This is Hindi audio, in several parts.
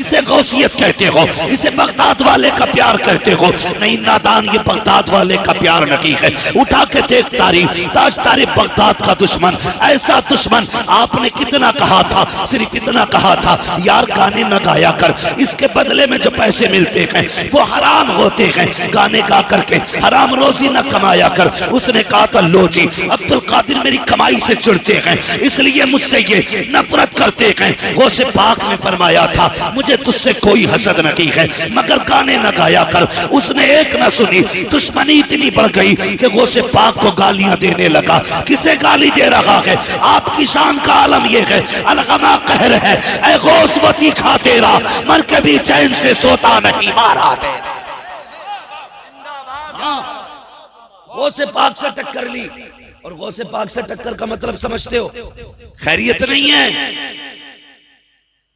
इसे गौसियत कहते हो, इसे बगदाद वाले का प्यार कहते हो। नहीं नादान, ये बगदाद वाले का प्यार नहीं है। उठा के देख तारीख, ताजदारे बगदाद का दुश्मन, ऐसा दुश्मन। आपने कितना कहा था, सिर्फ इतना कहा था यार गाने न गाया कर, इसके बदले में जो पैसे मिलते हैं वो हराम होते हैं, गाने गा करके हराम रोजी न कमाया कर। उसने कहा था लो जी, अब्दुल कादिर मेरी कमाई से चिढ़ते हैं, इसलिए मुझसे ये नफरत करते हैं। गौसे पाक ने फरमाया था मुझे तुझसे कोई हसद नहीं है, मगर गाने न गाया कर। उसने एक न सुनी, दुश्मनी इतनी बढ़ गई कि गौसे पाक को गालियां देने लगा। किसे गाली दे रहा है? आपकी शान का आलम यह है, अलगमा कहर है, ऐ गौसवती खा तेरा, मर के भी चैन से सोता नहीं मारा दे। गौसे पाक से टक्कर ली, और गौसे पाक से टक्कर का मतलब समझते हो? खैरियत नहीं है,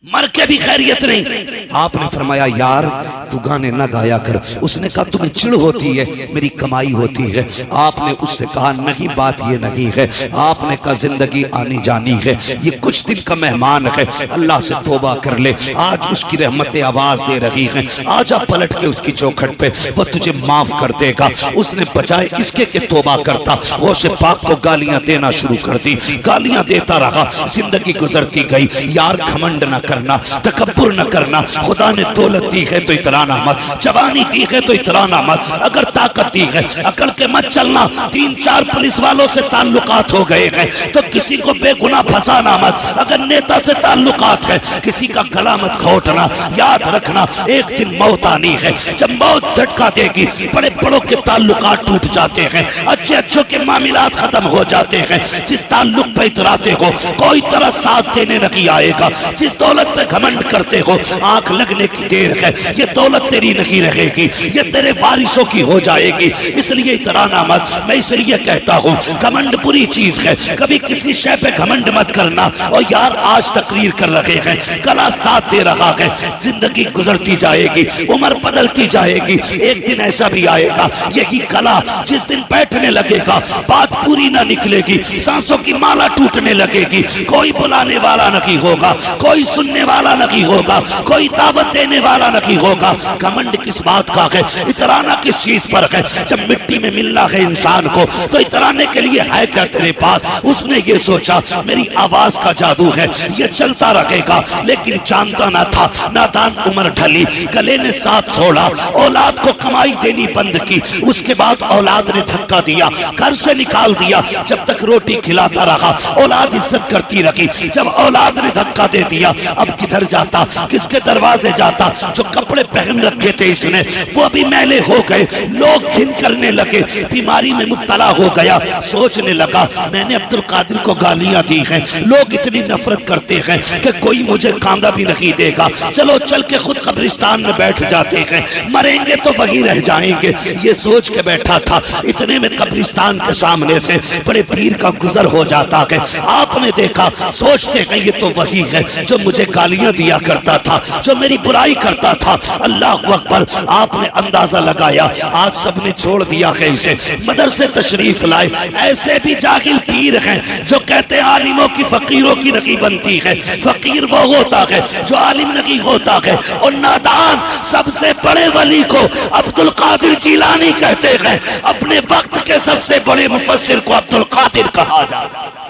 मर के भी खैरियत नहीं। आपने फरमाया यार तू गाने ना गाया कर। उसने कहा तुम्हें चिढ़ होती है, मेरी कमाई होती है। आपने उससे कहा नहीं, बात ये नहीं है। आपने कहा जिंदगी आनी जानी है, ये कुछ दिन का मेहमान है, अल्लाह से तौबा कर ले। आज उसकी रहमतें आवाज दे रही हैं, आजा पलट के उसकी चौखट पे, वो तुझे माफ कर देगा। उसने बजाय इसके के तौबा करता, गौसे पाक को गालियां देना शुरू कर दी। गालियां देता रहा, जिंदगी गुजरती गई। यार घमंड न करना, तकब्बुर न करना। खुदा ने दौलत दी है तो इतराना मत, जवानी दी है तो इतराना मत। अगर ताकत दी है अकड़ के मत चलना। 3-4 पुलिस वालों से ताल्लुकात हो गए हैं तो किसी को बेगुनाह फंसाना मत। अगर नेता से ताल्लुकात है किसी का गला मत घोटना। याद रखना एक दिन मौत आनी है, जब मौत झटका देगी बड़े बड़ों के ताल्लुकात टूट जाते हैं, अच्छे अच्छों के मामलात खत्म हो जाते हैं। जिस ताल्लुक पे इतराते हो कोई तरह साथ देने नहीं आएगा। जिस दौलत पे घमंड करते हो आंख लगने की देर है, ये दौलत तेरी नहीं रहेगी, ये तेरे वारिसों की हो जाएगी। इसलिए इतराना मत। मैं इसलिए कहता हूँ घमंड बुरी चीज है, कभी किसी शय पे घमंड मत करना। और यार आज तकरीर कर रहे हैं, गला साथ दे रहा है, जिंदगी गुजरती जाएगी, उम्र बदलती जाएगी। एक दिन ऐसा भी आएगा यही गला जिस दिन बैठने लगेगा बात पूरी ना निकलेगी, सांसों की माला टूटने लगेगी। कोई बुलाने वाला नहीं होगा, कोई सुनने वाला नहीं होगा, कोई दावत देने वाला नहीं होगा। घमंड किस बात का है, इतराना किस चीज पर है? जब मिट्टी में मिलना है इंसान को तो इतराने के लिए है क्या तेरे पास? उसने ये सोचा मेरी आवाज का जादू है, ये चलता रहेगा। लेकिन जानता ना था, नादान उम्र ढली, गले ने साथ छोड़ा, औलाद को कमाई देनी बंद की। उसके बाद औलाद ने धक्का दिया, घर से निकाल दिया। जब तक रोटी खिलाता रहा औलाद इज्जत करती रही। जब औलाद ने धक्का दे दिया अब किधर जाता, किसके दरवाजे जाता? जो कपड़े पहन रखे थे इसने वो भी मैले हो गए। लोग घिन करने लगे, बीमारी में मुब्तला हो गया। सोचने लगा मैंने अब्दुल कादिर को गालियां दी हैं, लोग इतनी नफरत करते हैं कि कोई मुझे कांदा भी नहीं देगा। चलो चल के खुद कब्रिस्तान में बैठ जाते हैं, मरेंगे तो वही रह जाएंगे। ये सोच के बैठा था, इतने में कब्रिस्तान के सामने से बड़े पीर का गुजर हो जाता है। आपने देखा, सोचते हैं ये तो वही है जो मुझे गालियां दिया करता था, जो मेरी बुराई करता था। अल्लाह अकबर। आपने अंदाजा लगाया आज सबने छोड़ दिया है इसे। मदरसे तशरीफ लाए, ऐसे भी जाहिल पीर हैं जो कहते हैं आलिमों की फकीरों की नहीं बनती है। फकीर वो होता है जो आलिम नहीं होता है। और नादान सबसे बड़े वली को अब्दुल कादिर जिलानी कहते हैं। अपने वक्त के सबसे बड़े मुफस्सिर को अब्दुल कादिर कहा जाता है।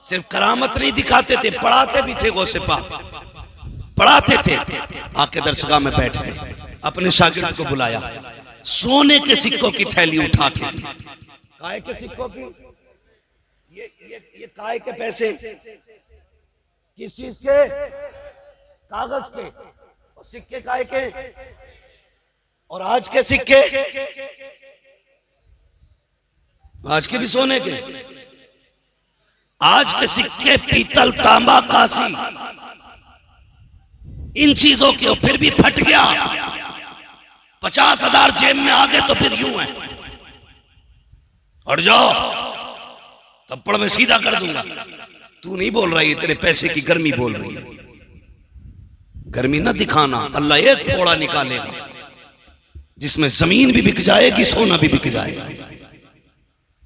सिर्फ करामत नहीं दिखाते थे, पढ़ाते भी थे। गौसे पाक पढ़ाते थे। आके दरसगाह में बैठ गए, अपने शागिर्द को बुलाया, सोने के सिक्कों की थैली उठा के दी। काय के सिक्कों की? ये काय के पैसे किस चीज के? कागज के। और सिक्के काय के? और आज के सिक्के? आज के भी सोने के। आज के सिक्के पीतल, तांबा, कांसी, इन चीजों के। फिर भी फट गया। 50,000 जेब में आ गए तो फिर यूं है, हट जाओ थप्पड़ में सीधा कर दूंगा। तू नहीं बोल रही है, तेरे पैसे की गर्मी बोल रही है। गर्मी ना दिखाना, अल्लाह एक थोड़ा निकालेगा जिसमें जमीन भी बिक जाएगी, सोना भी बिक जाएगा।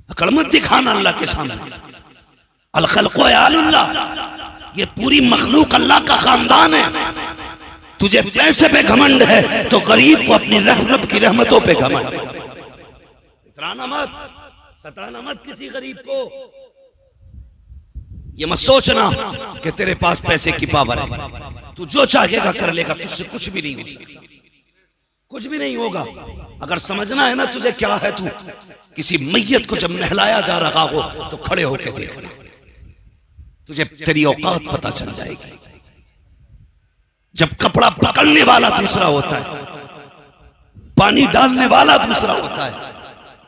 अकड़ मत दिखाना अल्लाह के सामने। अल खल्क़ु अयालुल्लाह, ये पूरी मखलूक अल्लाह का खानदान है। तुझे पैसे पे घमंड है तो गरीब को अपनी रब की रहमतों पे घमंड। इतराना मत, सताना मत किसी गरीब को। ये मत सोचना कि तेरे पास पैसे की पावर है, तू जो चाहेगा कर लेगा, तुझसे कुछ भी नहीं हो सकता, कुछ भी नहीं होगा। अगर समझना है ना तुझे क्या है, तू किसी मैयत को जब नहलाया जा रहा हो तो खड़े होकर देखना, तुझे तेरी औकात पता चल जाएगी। जब कपड़ा पकड़ने वाला दूसरा होता है, पानी डालने वाला दूसरा होता है,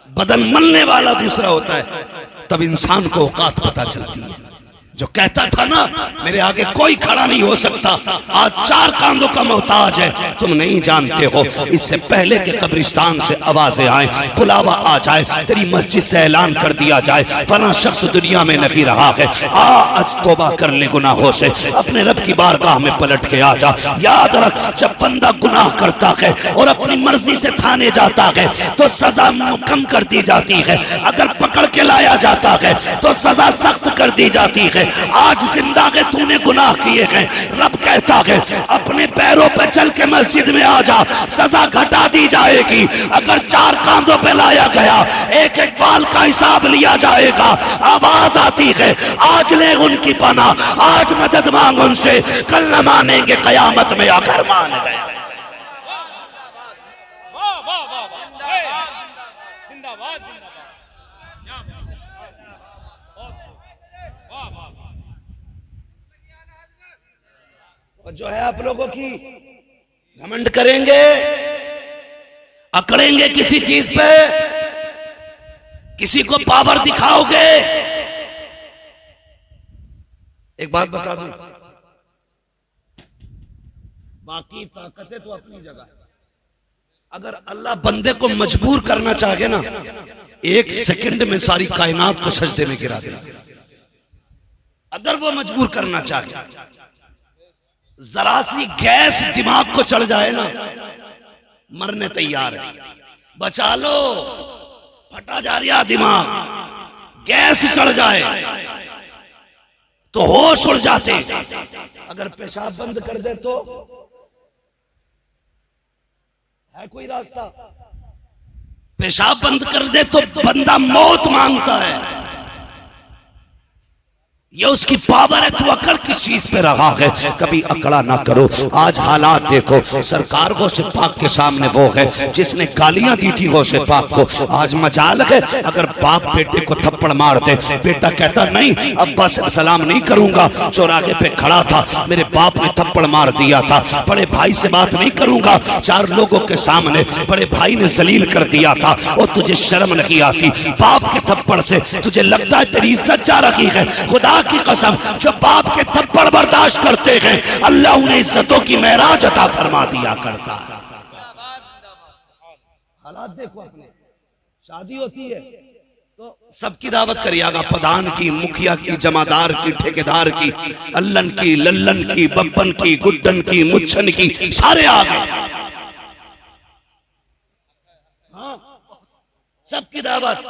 बदन मलने वाला दूसरा होता है, तब इंसान को औकात पता चलती है। जो कहता था ना मेरे आगे कोई खड़ा नहीं हो सकता, आज 4 कांधों का मोहताज है। तुम नहीं जानते हो, इससे पहले के कब्रिस्तान से आवाजें आए, बुलावा आ जाए, तेरी मस्जिद से ऐलान कर दिया जाए फला शख्स दुनिया में नहीं रहा है, आ आज तौबा कर ले गुनाहों से, अपने रब की बारगाह में पलट के आ जा। याद रख, जब बंदा गुनाह करता है और अपनी मर्जी से थाने जाता है तो सजा कम कर दी जाती है, अगर पकड़ के लाया जाता है तो सजा सख्त कर दी जाती है। आज जिंदा के तूने गुनाह किए हैं, रब कहता है अपने पैरों पे चल के मस्जिद में आ जा, सजा घटा दी जाएगी। अगर 4 कांधों पे लाया गया, एक एक बाल का हिसाब लिया जाएगा। आवाज आती है आज ले उनकी पनाह, आज मदद मांग उनसे, कल न मानेंगे कयामत में आकर मान गए। और जो है आप लोगों की घमंड करेंगे, अकड़ेंगे किसी चीज पे, किसी को पावर दिखाओगे। एक बात बता दूं, बाकी ताकतें तो अपनी जगह, अगर अल्लाह बंदे को मजबूर करना चाहे ना, 1 सेकंड में सारी कायनात को सजदे में गिरा दे। अगर वो मजबूर करना चाहे, जरा सी गैस दिमाग को चढ़ जाए ना, मरने तैयार है। बचा लो, फटा जा रहा दिमाग, गैस चढ़ जाए तो होश उड़ जाते। अगर पेशाब बंद कर दे तो है कोई रास्ता? पेशाब बंद कर दे तो बंदा मौत मांगता है। ये उसकी पावर है। तू अकड़ किस चीज पे रहा है? कभी अकड़ा ना करो। आज हालात देखो, सरकार गौसे पाक के सामने वो है जिसने गालियां दी थी गौसे पाक को। आज मजाल है अगर बाप बेटे को थप्पड़ मार दे, बेटा कहता नहीं अब्बा से सलाम नहीं करूंगा, चौराहे पे खड़ा था, मेरे बाप ने थप्पड़ मार दिया था, बड़े भाई से बात नहीं करूंगा, 4 लोगों के सामने बड़े भाई ने जलील कर दिया था, और तुझे शर्म नहीं आती? बाप के थप्पड़ से तुझे लगता है तेरी इज्जत जा रही है? खुदा की कसम, जो बाप के थप्पड़ बर्दाश्त करते हैं अल्लाह उन्हें इज्जतों की महराज अता फरमा दिया करता है। हालात देखो अपने, शादी होती है तो सबकी दावत करिएगा, प्रधान की, मुखिया की, जमादार की, ठेकेदार की, अल्लन की, लल्लन की, बब्बन की, गुड्डन की, मुच्छन की, सारे आ गए। हाँ, सबकी दावत,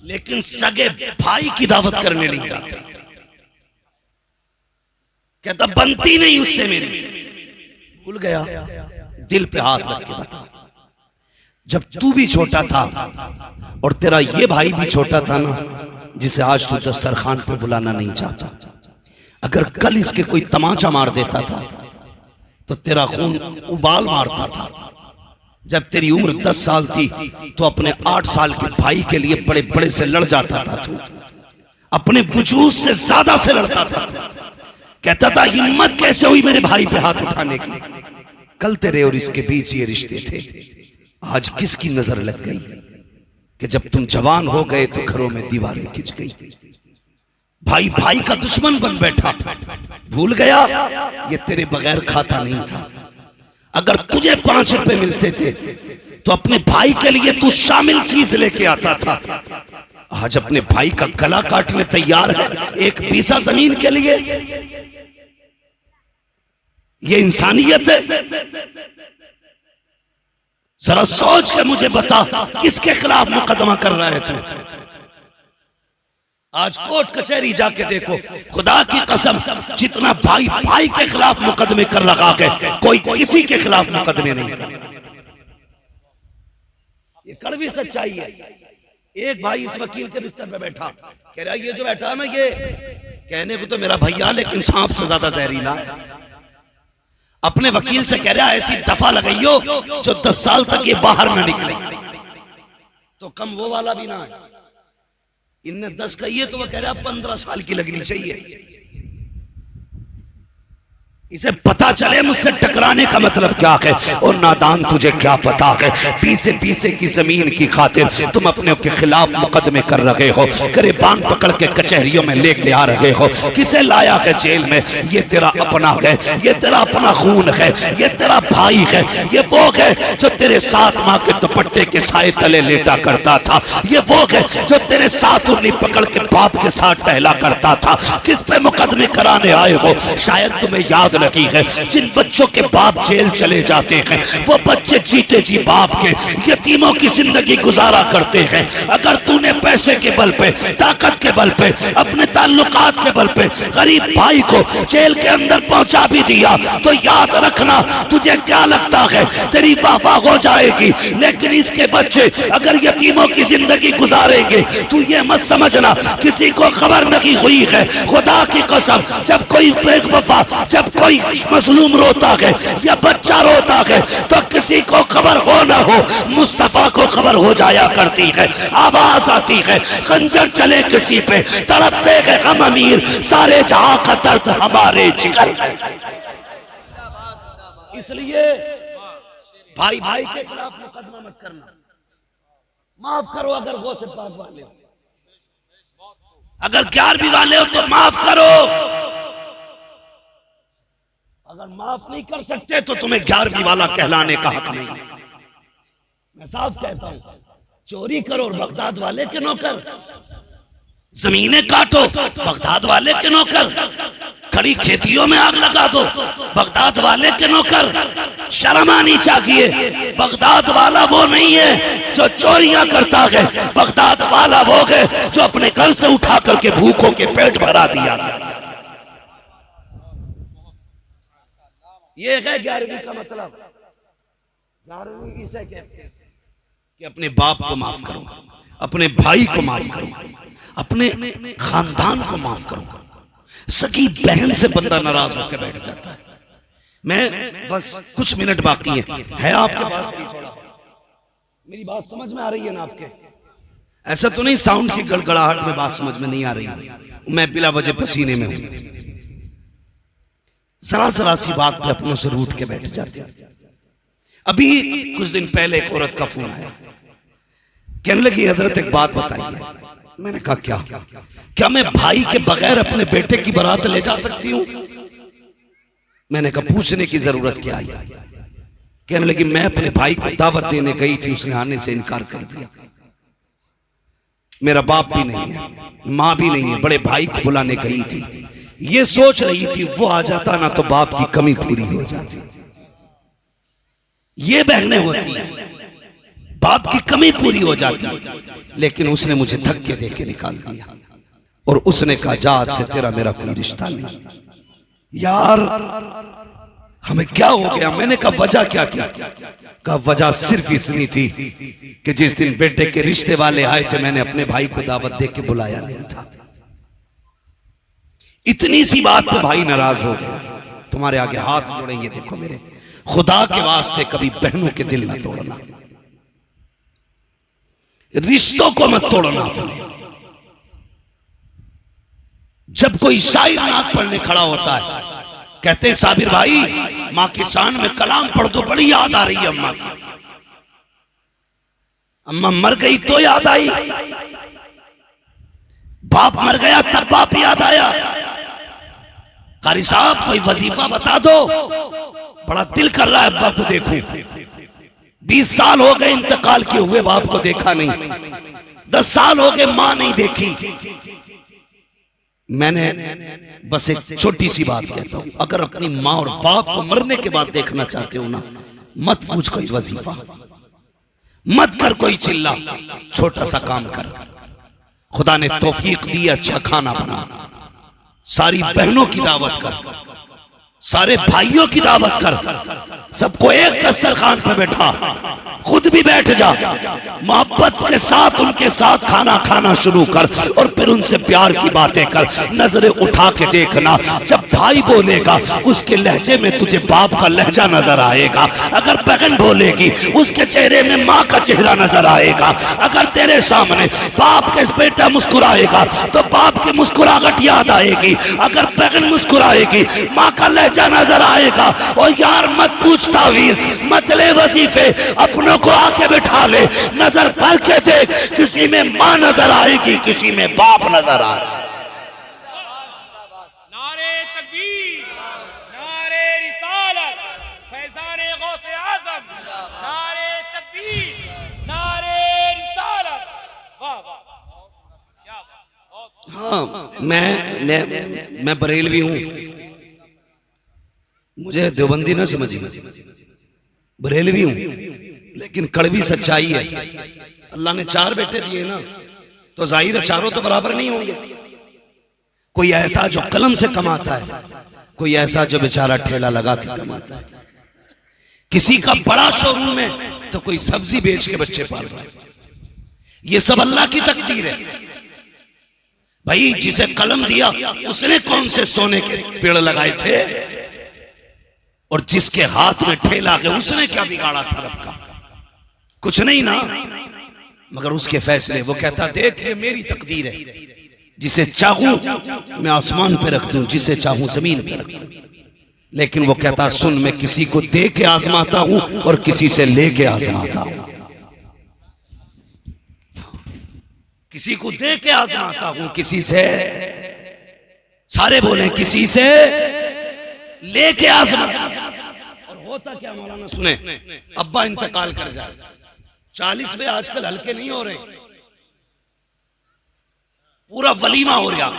लेकिन सगे भाई की दावत करने नहीं जाते। कहता बनती नहीं उससे मेरी। भूल गया? दिल पे हाथ रख के बता, जब तू भी छोटा था और तेरा ये भाई भी छोटा था ना, जिसे आज तू दस्तरखान पे बुलाना नहीं चाहता, अगर कल इसके कोई तमाचा मार देता था तो तेरा खून उबाल मारता था। जब तेरी उम्र 10 साल थी तो अपने 8 साल के भाई के लिए बड़े बड़े से लड़ जाता था, तू अपने वजूद से ज्यादा से लड़ता था। कहता था हिम्मत कैसे हुई मेरे भाई पे हाथ उठाने की? कल तेरे और इसके बीच ये रिश्ते थे, आज किसकी नजर लग गई कि जब तुम जवान हो गए तो घरों में दीवारें खिंच गई, भाई भाई का दुश्मन बन बैठा। भूल गया? ये तेरे बगैर खाता नहीं था। अगर तुझे 5 रुपए मिलते थे तो अपने भाई के लिए तू शामिल चीज लेके आता था। आज अपने भाई का गला काटने तैयार है 1 बीसा जमीन के लिए। ये इंसानियत है? जरा सोच के मुझे बता, किसके खिलाफ मुकदमा कर रहा है तू? आज कोर्ट कचहरी जाके देखो, खुदा की कसम जितना भाई भाई के खिलाफ मुकदमे कर लगा के कोई किसी के खिलाफ मुकदमे नहीं कर। ये कड़वी सच्चाई है। एक भाई इस वकील के बिस्तर पे बैठा, कह रहा ये जो बैठा ना, ये कहने को तो मेरा भैया लेकिन सांप से ज्यादा जहरीला है। अपने वकील से कह रहा ऐसी दफा लगाइयो जो 10 साल तक ये बाहर ना निकले। तो कम वो वाला भी ना है, इनने 10 कही है तो वो कह रहा 15 साल की लगनी चाहिए। इसे पता चले मुझसे टकराने का मतलब क्या है। और नादान तुझे क्या पता है, पीसे पीसे की जमीन की खातिर तुम अपने के खिलाफ मुकदमे कर रहे हो, गिरबान पकड़ के कचहरियों में लेके आ रहे हो। किसे लाया है जेल में? ये तेरा अपना है, ये तेरा अपना खून है, ये तेरा भाई है, ये वो है जो तेरे साथ माँ के दुपट्टे के साए तले लेटा करता था, ये वो है जो तेरे साथ उंगली पकड़ के बाप के साथ टहला करता था। किस पे मुकदमे कराने आए हो? शायद तुम्हें याद लगी है जिन बच्चों के बाप जेल चले जाते हैं, वो बच्चे जीते जी बाप के यतीमों की जिंदगी गुजारा करते हैं। अगर तूने पैसे के बल पे, ताकत के बल पे, अपने ताल्लुकात के बल पे गरीब भाई को जेल के अंदर पहुंचा भी दिया तो याद रखना, तुझे क्या लगता है तेरी वाह हो जाएगी, लेकिन इसके बच्चे अगर यतीमों की जिंदगी गुजारेंगे तू ये मत समझना किसी को खबर नहीं हुई है। खुदा की कसम, जब कोई बेवफा, जब कोई मजलूम रोता है या बच्चा रोता है तो किसी को खबर हो ना हो, मुस्तफा को खबर हो जाया करती है। आवाज आती है खंजर चले किसी पे, तड़पते हैं हम अमीर, सारे जहां का दर्द हमारे जिगर है। इसलिए भाई भाई के खिलाफ मुकदमा मत करना, माफ करो। अगर गौ से पाक वाले हो, अगर 11वीं वाले हो तो माफ करो। अगर माफ नहीं कर सकते तो तुम्हें 11वीं वाला कहलाने का हक नहीं। मैं साफ कहता हूं, चोरी करो और बगदाद वाले के नौकर, जमीनें काटो बगदाद वाले के नौकर, खड़ी खेतियों में आग लगा दो बगदाद वाले के नौकर। शर्म आनी चाहिए। बगदाद वाला वो नहीं है जो चोरियां करता है, बगदाद वाला वो है जो अपने घर से उठा करके भूखों के पेट भरा दिया। ये है 11वीं का मतलब। 11वीं इसे कहते हैं कि अपने बाप को माफ करो, अपने भाई को माफ करो, अपने खानदान को माफ करो। सगी बहन से बंदा नाराज होकर बैठ जाता है। मैं बस कुछ मिनट बाकी है आपके पास, मेरी बात समझ में आ रही है ना आपके? ऐसा तो नहीं साउंड की गड़गड़ाहट में बात समझ में नहीं आ रही, मैं बिला वजह पसीने में हूं। जरा जरा सी बात पे अपनों से रूठ के बैठ जाते हैं। अभी कुछ दिन पहले एक औरत का फोन आया, कहने लगी हजरत एक बात बताइए। मैंने कहा क्या मैं भाई के बगैर अपने बेटे की बारात ले जा सकती हूं? मैंने कहा पूछने की जरूरत क्या आई? कहने लगी मैं अपने भाई को दावत देने गई थी, उसने आने से इनकार कर दिया। मेरा बाप भी नहीं है, मां भी नहीं है, बड़े भाई को बुलाने गई थी, ये सोच रही थी वो आ जाता ना तो बाप की कमी पूरी हो जाती। ये बहनें होती हैं, बाप की कमी पूरी हो जाती, लेकिन उसने मुझे धक्के दे के निकाल दिया और उसने कहा जा आज से तेरा मेरा कोई रिश्ता नहीं। यार हमें क्या हो गया? मैंने कहा वजह क्या थी? कहा वजह सिर्फ इतनी थी कि जिस दिन बेटे के रिश्ते वाले आए थे मैंने अपने भाई को दावत दे के बुलाया नहीं था। इतनी सी बात पे भाई नाराज हो गया। तुम्हारे आगे हाथ जोड़े, ये देखो मेरे खुदा के वास्ते कभी बहनों के दिल ना तोड़ना, रिश्तों को मत तोड़ना अपने। जब कोई शायर नात पढ़ने खड़ा होता है, कहते हैं साबिर भाई मां की शान में कलाम पढ़ दो, बड़ी याद आ रही है अम्मा की। अम्मा मर गई तो याद आई, बाप मर गया तब बाप याद आया। कारी साहब कोई वजीफा बता दो, बड़ा दिल कर रहा है अब्बा को देखूं। 20 साल हो गए इंतकाल किए हुए बाप को देखा नहीं, 10 साल हो गए मां नहीं देखी। मैंने बस एक छोटी सी बात कहता हूं, अगर अपनी मां और बाप को मरने के बाद देखना चाहते हो ना, मत पूछ कोई वजीफा, मत कर कोई चिल्ला, छोटा सा काम कर। खुदा ने तौफीक दी, अच्छा खाना बना, सारी बहनों की दावत कर, सारे भाइयों की दावत कर, सबको एक दस्तरखान पे बैठा, खुद भी बैठ जा, मोहब्बत के साथ उनके साथ खाना खाना शुरू कर और फिर उनसे प्यार की बातें कर। नजरें उठा के देखना, जब भाई बोलेगा उसके लहजे में तुझे बाप का लहजा नजर आएगा। अगर बहन बोलेगी उसके चेहरे में माँ का चेहरा नजर आएगा। अगर तेरे सामने बाप के बेटा मुस्कुराएगा तो बाप की मुस्कुराहट याद आएगी। अगर बहन मुस्कुराएगी माँ का लहजा नजर आएगा। और यार मत पूछ तावीज़, मत ले वजीफे, अपनों को आके बिठा ले, नजर भर के देख, किसी में माँ नजर आएगी, किसी में बाप नजर आएगा। नारे तकबीर, नारे रिसालत, फैज़ाने गौसे आज़म, नारे तकबीर, नारे रिसालत। वाह वाह, क्या बात। हाँ, मैं बरेलवी हूं, मुझे देवबंदी ना समझिए, बरेलवी हूं, लेकिन कड़वी सच्चाई है। अल्लाह ने 4 बेटे दिए ना, तो जाहिर है चारों तो बराबर नहीं होंगे। कोई ऐसा जो कलम से कमाता है, कोई ऐसा जो बेचारा ठेला लगा के कमाता है, किसी का बड़ा शोरूम है तो कोई सब्जी बेच के बच्चे पाल रहा है। ये सब अल्लाह की तकदीर है भाई। जिसे कलम दिया उसने कौन से सोने के पेड़ लगाए थे, और जिसके हाथ में ठेला गया उसने क्या बिगाड़ा था रब का? कुछ नहीं ना, मगर उसके फैसले। वो कहता देख ये मेरी तकदीर है, जिसे चाहूं मैं आसमान पे रख दूं, जिसे चाहूं जमीन पे रख दूं। लेकिन वो कहता सुन, मैं किसी को दे के आजमाता हूं और किसी से लेके आजमाता हूं। किसी को दे के आजमाता हूं, किसी से, सारे बोले किसी से लेके आजमाता। और होता क्या मौलाना सुने, अब्बा इंतकाल कर जाए, 40वें आजकल हल्के नहीं हो रहे, पूरा वलीमा हो रहा,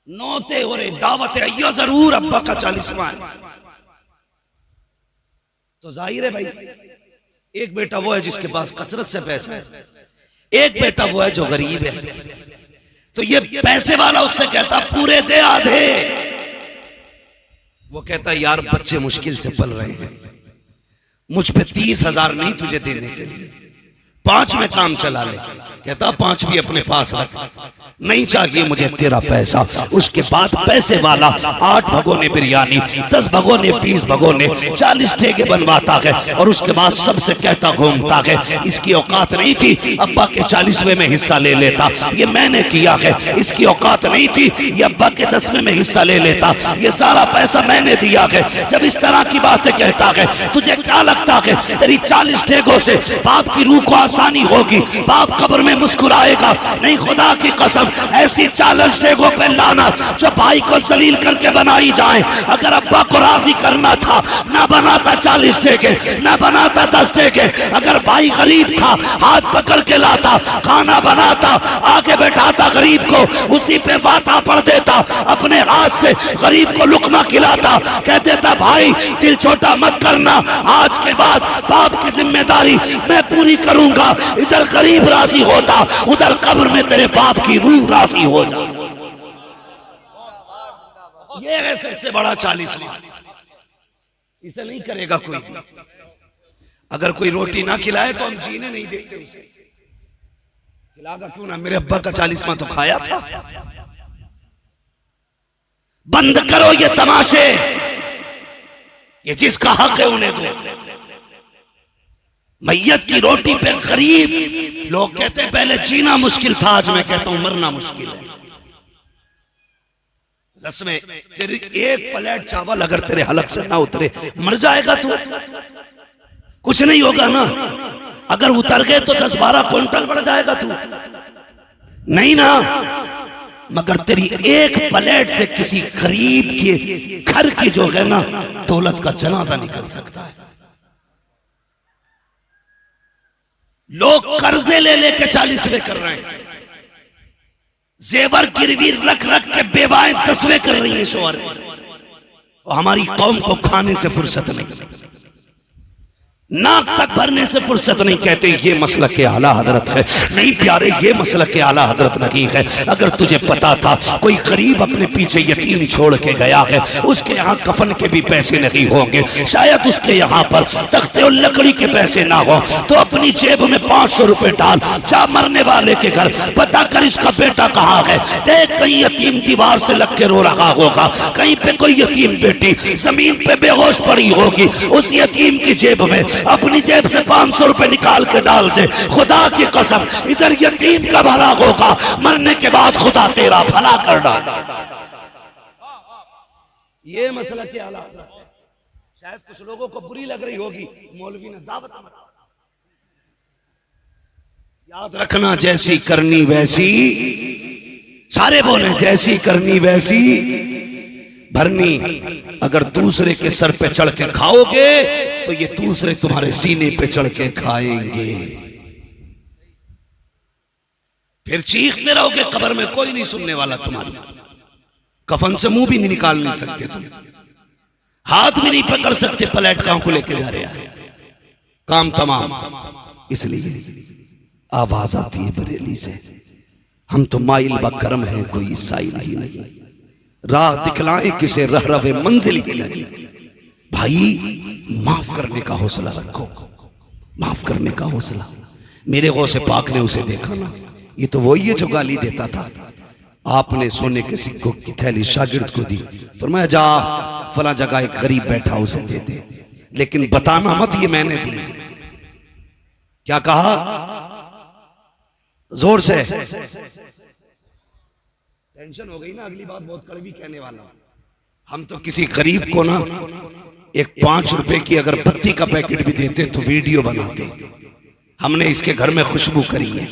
नौते हो रहे, दावतें अय्या जरूर अब्बा का 40वां है। तो जाहिर है भाई, एक बेटा वो है जिसके पास कसरत से पैसा है, एक बेटा वो है जो गरीब है। तो ये पैसे वाला उससे कहता पूरे दे आधे। वो कहता यार बच्चे मुश्किल से पल रहे हैं, मुझ पे 30,000 नहीं तुझे देने के लिए, 5 में काम चला ले। कहता 5 भी अपने पास रख, नहीं चाहिए मुझे तेरा पैसा। उसके बाद पैसे वाला 8 भगोने बिरयानी, 10 भगोने, 20 भगोने, 40 ठेके बनवाता है और उसके बाद सबसे कहता घूमता है इसकी औकात नहीं थी अब्बा के 40वें में हिस्सा ले लेता, ये मैंने किया है। इसकी औकात नहीं थी ये अब्बा के 10वें में हिस्सा ले लेता, ये सारा पैसा मैंने दिया है। जब इस तरह की बातें कहता है, तुझे क्या लगता है तेरी 40 ठेकों से बाप की रूह को आसानी होगी? बाप कब्र में मुस्कुराएगा? नहीं, खुदा की कसम ऐसी 40 ठेकों पे लाना जो भाई को जलील करके बनाई जाए। अगर अब्बा को राजी करना था ना बनाता 40 ठेके, ना बनाता 10 ठेके। अगर भाई गरीब था हाथ पकड़ के लाता, खाना बनाता, आके बैठाता गरीब को, उसी पे वाता पढ़ देता, अपने हाथ से गरीब को लुकमा खिलाता, कह देता भाई दिल छोटा मत करना, आज के बाद बाप की जिम्मेदारी मैं पूरी करूंगा। इधर गरीब राजी होता, उधर कब्र में तेरे बाप की रूह राजी हो जा। ये है सबसे बड़ा 40वां। इसे नहीं करेगा कोई भी। अगर कोई रोटी ना खिलाए तो हम जीने नहीं देते उसे। खिलागा क्यों ना, मेरे अब्बा का 40वां तो खाया था। बंद करो ये तमाशे, ये जिसका हक है उन्हें दो। मैयत की रोटी पे गरीब लोग कहते हैं पहले जीना मुश्किल था, आज मैं कहता हूं मरना मुश्किल है। रस्में तेरी एक प्लेट चावल अगर तेरे हलक से ना उतरे मर जाएगा तू, कुछ नहीं होगा ना। अगर उतर गए तो 10-12 क्विंटल बढ़ जाएगा तू, नहीं ना। मगर तेरी एक प्लेट से किसी गरीब के घर की जो है ना दौलत का जनाजा निकल सकता है। लोग कर्जे ले लेके 40वें कर रहे हैं, जेवर गिरवी रख रख के बेवाएं 10वें कर रही है शोहर की, और हमारी कौम को खाने से फुर्सत नहीं। नाक तक भरने से फुर्सत नहीं। कहते ये मसलक के आला हजरत है। नहीं प्यारे, ये मसलक के आला हजरत नहीं है। अगर तुझे पता था कोई गरीब अपने पीछे यतीम छोड़ के गया है, उसके यहाँ कफन के भी पैसे नहीं होंगे, शायद उसके यहाँ पर तख्ते और लकड़ी के पैसे ना हो, तो अपनी जेब में 500 रुपए डाल, जा मरने वाले के घर पता कर इसका बेटा कहाँ है। देख कहीं यतीम दीवार से लग के रो रहा होगा, कहीं पे कोई यतीम बेटी जमीन पे बेहोश पड़ी होगी, उस यतीम की जेब में अपनी जेब से 500 रुपए निकाल के डाल दे। खुदा की कसम इधर यतीम का भला होगा, मरने के बाद खुदा तेरा भला कर डाल। ये मसला क्या आला हज़रत है। शायद कुछ लोगों को बुरी लग रही होगी, मौलवी ने दावत याद रखना, जैसी करनी वैसी, सारे बोले जैसी करनी वैसी भरनी। अगर दूसरे के सर पे चढ़ के खाओगे तो ये दूसरे तुम्हारे सीने पे चढ़ के खाएंगे, फिर चीखते रहोगे कब्र में, कोई नहीं सुनने वाला तुम्हारी। कफन से मुंह भी नहीं निकाल नहीं सकते तुम, हाथ भी नहीं पकड़ सकते, पलट कहां को लेके जा रहे हैं, काम तमाम। इसलिए आवाज आती है बरेली से, हम तो माइल बकरम हैं, कोई साइल ही नहीं, राह दिखलाए किसे रह रवे मंजिल ही नहीं। भाई माफ करने का हौसला रखो, माफ करने का हौसला। मेरे गौसे पाक ने उसे देखा ना, ये तो वही है जो गाली देता था। आपने सोने के सिक्कों की थैली शागिर्द को दी, फरमाया जा फला जगह एक गरीब बैठा उसे दे दे, लेकिन बताना मत ये मैंने दी। क्या कहा जोर से, टेंशन हो गई ना, अगली बात बहुत कड़वी कहने वाला। हम तो किसी गरीब को ना एक 5 रुपए की अगर बत्ती का पैकेट भी देते तो वीडियो बनाते। हमने इसके घर में खुशबू करी है,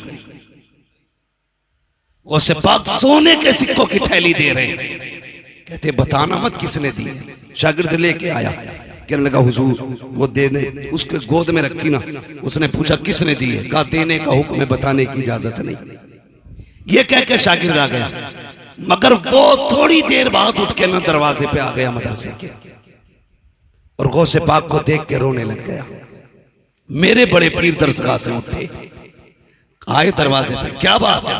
उसे पाक सोने के सिक्कों की थैली दे रहे हैं। कहते बताना मत किसने दी। शागिर्द लेके आया, कहने लगा हुजूर वो देने, उसके गोद में रखी ना, उसने पूछा किसने दी है, कहा देने का हुक्म है, बताने की इजाजत नहीं। ये कह के शागिर्द आ गया, मगर वो थोड़ी देर बाद उठ के ना दरवाजे पे आ गया मदरसे के, और गौसे पाक को देख के रोने लग गया। मेरे बड़े पीर दरसगाह से उठे, आए दरवाजे पे, क्या बात है?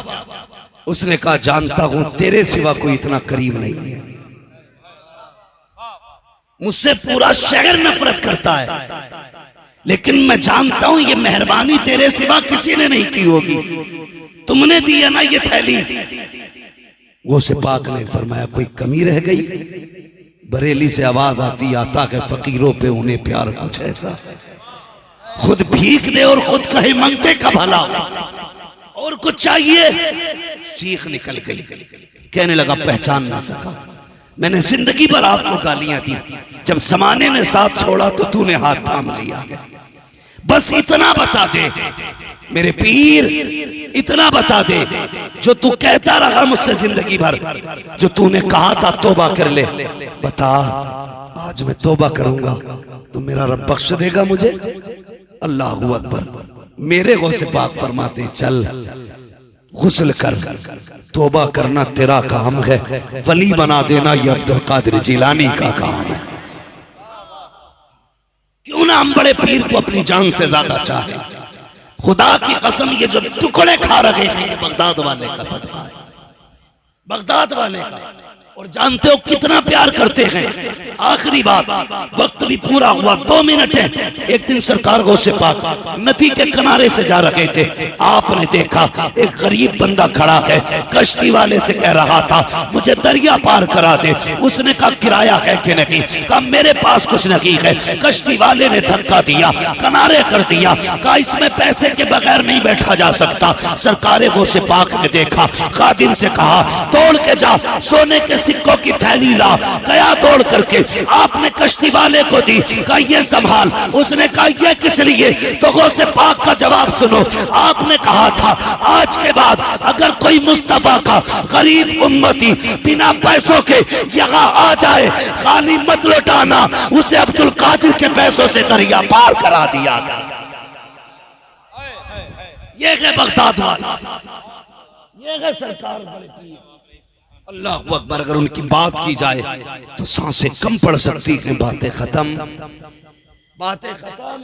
उसने कहा जानता हूं तेरे सिवा कोई इतना करीम नहीं है, मुझसे पूरा शहर नफरत करता है, लेकिन मैं जानता हूं ये मेहरबानी तेरे सिवा किसी ने नहीं की होगी, तुमने दी है ना ये थैली। वो से पाक ने फरमाया कोई कमी रह गई? बरेली से आवाज आती, आता है फकीरों पे उन्हें प्यार कुछ ऐसा, खुद भीख दे और खुद कहे मंगते का भला, और कुछ चाहिए? चीख निकल गई, कहने लगा पहचान ना सका, मैंने जिंदगी भर आपको गालियां दी, जब जमाने ने साथ छोड़ा तो तूने हाथ थाम लिया। बस इतना बता दे मेरे पीर, इतना बता दे जो तू कहता रहा मुझसे जिंदगी भर, जो तूने कहा था तौबा कर ले, बता आज मैं तौबा करूंगा तो मेरा रब बख्श देगा मुझे? अल्लाहू अकबर। मेरे गौसे पाक फरमाते चल गुस्ल कर, तौबा करना तेरा काम है, वली बना देना ये अब्दुल कादिर जिलानी का काम है। क्यों ना हम बड़े पीर को अपनी जान से ज्यादा चाहे। खुदा की कसम ये जो टुकड़े खा रहे हैं ये बगदाद वाले का सदका है, बगदाद वाले का, और जानते हो कितना प्यार करते हैं। आखिरी बात, वक्त भी पूरा हुआ, 2 मिनट है। एक दिन सरकार गौसे पाक नदी के किनारे से जा रहे थे, आपने देखा एक गरीब बंदा खड़ा है, कश्ती वाले से कह रहा था मुझे दरिया पार करा दे। उसने कहा किराया है कि नहीं? कहा मेरे पास कुछ नहीं है। कश्ती वाले ने धक्का दिया, किनारे कर दिया, कहा इसमें पैसे के बगैर नहीं बैठा जा सकता। सरकार गौसे पाक ने देखा, खादिम से कहा दौड़ के जा सोने के सिक्कों की थैली ला। गया दौड़ करके, आपने कश्ती वाले को दी, कहा ये संभाल। उसने कहा ये किस लिए? तो गौसे पाक का जवाब सुनो, आपने कहा था आज के बाद अगर कोई मुस्तफा का गरीब उम्मती बिना पैसों के यहाँ आ जाए, खाली मत लौटाना, उसे अब्दुल कादिर के पैसों से दरिया पार करा दिया। ये है बगदाद वाला, ये है सरकार बड़े पीर। अल्लाह अकबर। अगर उनकी बात की जाए तो सांसें कम पड़ सकती हैं, बातें खत्म, बातें खत्म।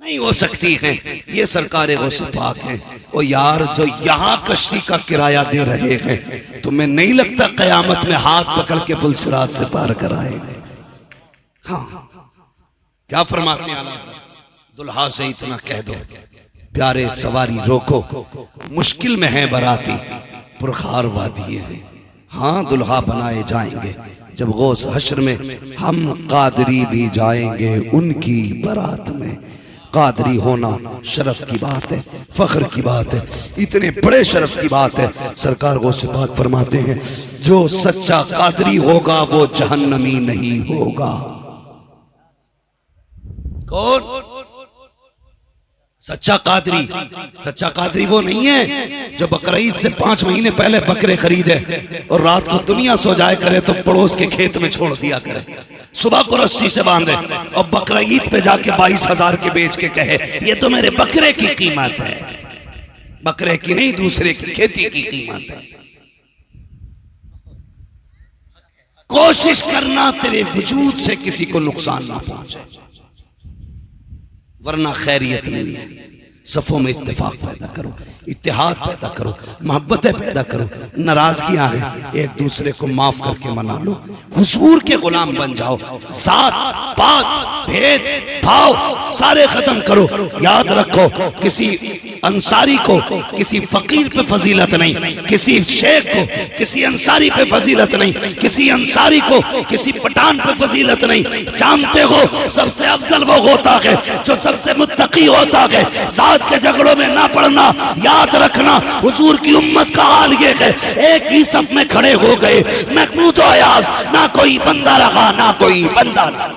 नहीं हो सकती हैं। ये सरकार गौसे पाक हैं। ओ यार, जो यहाँ कश्ती का किराया दे रहे हैं, तुम्हें नहीं लगता कयामत में हाथ पकड़ के पुलसिरात से पार कराएंगे? हाँ, क्या फरमाते हैं आला हज़रत? दुल्हा से इतना कह दो, प्यारे सवारी रोको, मुश्किल में है बराती, पुरखार वादिये हैं। हाँ, दुल्हा बनाए जाएंगे जब गौस हश्र में, हम कादरी भी जाएंगे उनकी बारात में। कादरी होना शरफ की बात है, फख्र की बात है, इतने बड़े शरफ की बात है। सरकार गौसे पाक फरमाते हैं, जो सच्चा कादरी होगा वो जहन्नमी नहीं होगा। कौन सच्चा कादरी? सच्चा कादरी वो नहीं है जो बकरीद से 5 महीने पहले बकरे खरीदे और रात को दुनिया सो जाए करे तो पड़ोस के खेत में छोड़ दिया करे, सुबह को रस्सी से बांधे और बकरीद पे जाके 22,000 के बेच के कहे ये तो मेरे बकरे की कीमत है। बकरे की नहीं, दूसरे की खेती की कीमत है। कोशिश करना तेरे वजूद से किसी को नुकसान ना पहुंचे, वरना खैरियत नहीं है। सफों में इत्तेफाक पैदा करो, इत्तेहाद पैदा करो, मोहब्बतें पैदा करो। नाराजगियां हैं, एक दूसरे को माफ करके मना लो। हुजूर के गुलाम बन जाओ। जात पात भेद भाव सारे खत्म करो। याद रखो, किसी अंसारी को किसी फकीर पे फजीलत नहीं, किसी शेख को किसी अंसारी पे फजीलत नहीं, किसी अंसारी को किसी पठान पे फजीलत नहीं। जानते हो सबसे अफजल वो होता है जो सबसे मुत्तकी होता है। जात के झगड़ों में ना पड़ना। याद रखना, हुजूर की उम्मत का हाल ये है, एक ही सफ में खड़े हो गए, महमूद और अयाज, ना कोई बंदा रहा ना कोई बंदा रहा।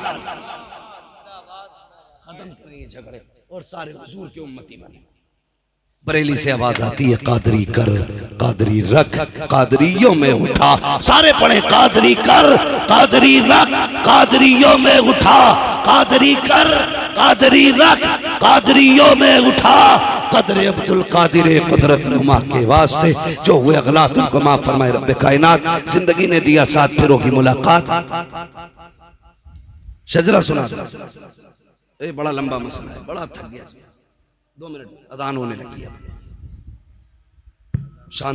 खत्म करें ये झगड़े और सारे हुजूर की उम्मती बने। बरेली से आवाज आती है, कादरी कर कादरी रख, कादरियों में उठा। सारे पढ़े, कादरी कर कादरी रख, कादरियों में उठा। कादरी कर कादरी रख, कादरियों में उठा। कदर अब्दुल कादिर कुदरत नुमा के वास्ते जो हुए अगलात उनको माफ फरमाए रब्बे कायनात। जिंदगी ने दिया साथ फिरों की मुलाकात। शजरा सुना दो, ये बड़ा लंबा मसला है, बड़ा थक गया। 2 मिनट, अदान होने लगी है। शांत